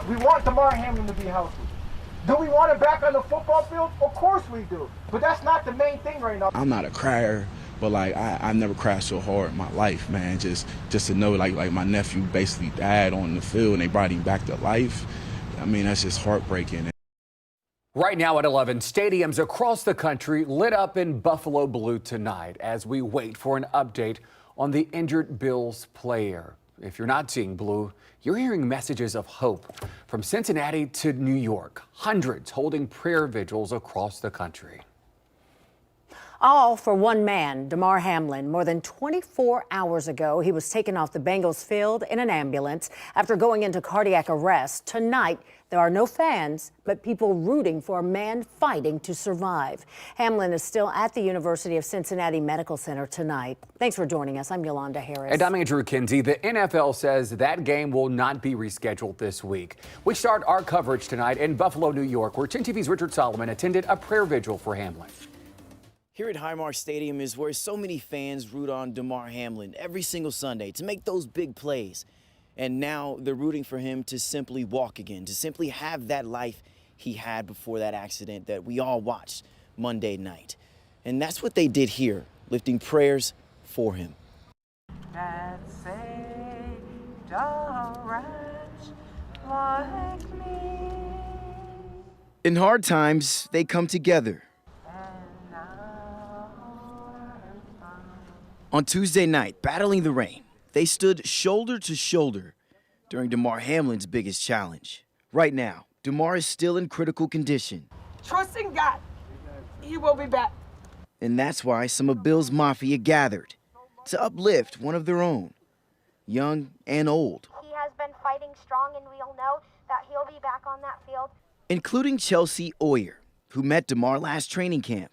We want Damar Hamlin to be healthy. Do we want him back on the football field? Of course we do. But that's not the main thing right now. I'm not a crier, but like I've never cried so hard in my life, man. Just to know like my nephew basically died on the field and they brought him back to life. I mean, that's just heartbreaking. Right now at 11, stadiums across the country lit up in Buffalo blue tonight as we wait for an update on the injured Bills player. If you're not seeing blue, you're hearing messages of hope from Cincinnati to New York. Hundreds holding prayer vigils across the country. All for one man, Damar Hamlin. More than 24 hours ago, he was taken off the Bengals field in an ambulance after going into cardiac arrest. Tonight, there are no fans, but people rooting for a man fighting to survive. Hamlin is still at the University of Cincinnati Medical Center tonight. Thanks for joining us. I'm Yolanda Harris. And I'm Andrew Kinsey. The NFL says that game will not be rescheduled this week. We start our coverage tonight in Buffalo, New York, where 10 TV's Richard Solomon attended a prayer vigil for Hamlin. Here at Highmark Stadium is where so many fans root on Damar Hamlin every single Sunday to make those big plays. And now they're rooting for him to simply walk again, to simply have that life he had before that accident that we all watched Monday night. And that's what they did here, lifting prayers for him. That saved a wretch like me. In hard times, they come together. On Tuesday night, battling the rain, they stood shoulder to shoulder during Damar Hamlin's biggest challenge. Right now, Damar is still in critical condition. Trust in God, he will be back. And that's why some of Bill's Mafia gathered to uplift one of their own, young and old. He has been fighting strong, and we'll know that he'll be back on that field. Including Chelsea Oyer, who met Damar last training camp.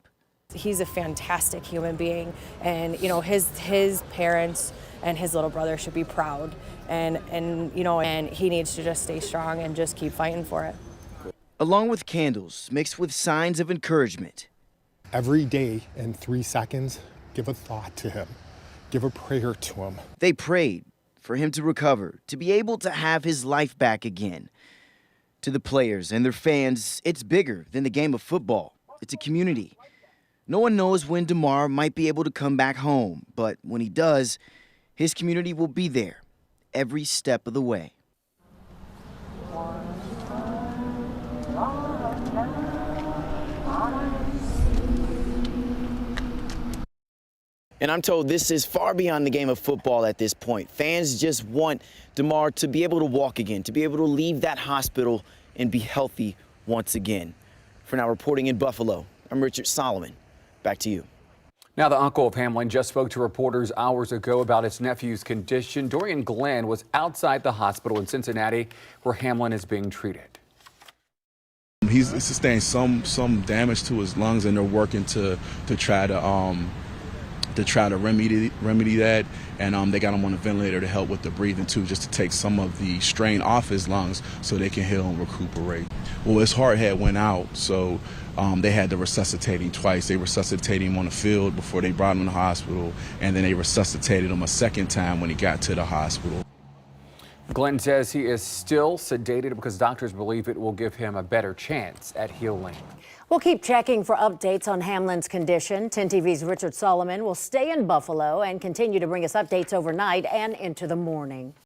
He's a fantastic human being, and you know his parents and his little brother should be proud, and he needs to just stay strong and just keep fighting for it. Along with candles mixed with signs of encouragement. Every day in 3 seconds, give a thought to him, give a prayer to him. They prayed for him to recover, to be able to have his life back again. To the players and their fans, it's bigger than the game of football. It's a community. No one knows when Damar might be able to come back home, but when he does, his community will be there every step of the way. And I'm told this is far beyond the game of football at this point. Fans just want Damar to be able to walk again, to be able to leave that hospital and be healthy once again. For now, reporting in Buffalo, I'm Richard Solomon. Back to you. Now, the uncle of Hamlin just spoke to reporters hours ago about his nephew's condition. Dorian Glenn was outside the hospital in Cincinnati where Hamlin is being treated. He's sustained some damage to his lungs, and they're working to try to remedy that, and they got him on a ventilator to help with the breathing too, just to take some of the strain off his lungs so they can heal and recuperate. Well, his heart had went out, so they had to resuscitate him twice. They resuscitated him on the field before they brought him to the hospital, and then they resuscitated him a second time when he got to the hospital. Glenn says he is still sedated because doctors believe it will give him a better chance at healing. We'll keep checking for updates on Hamlin's condition. 10 TV's Richard Solomon will stay in Buffalo and continue to bring us updates overnight and into the morning.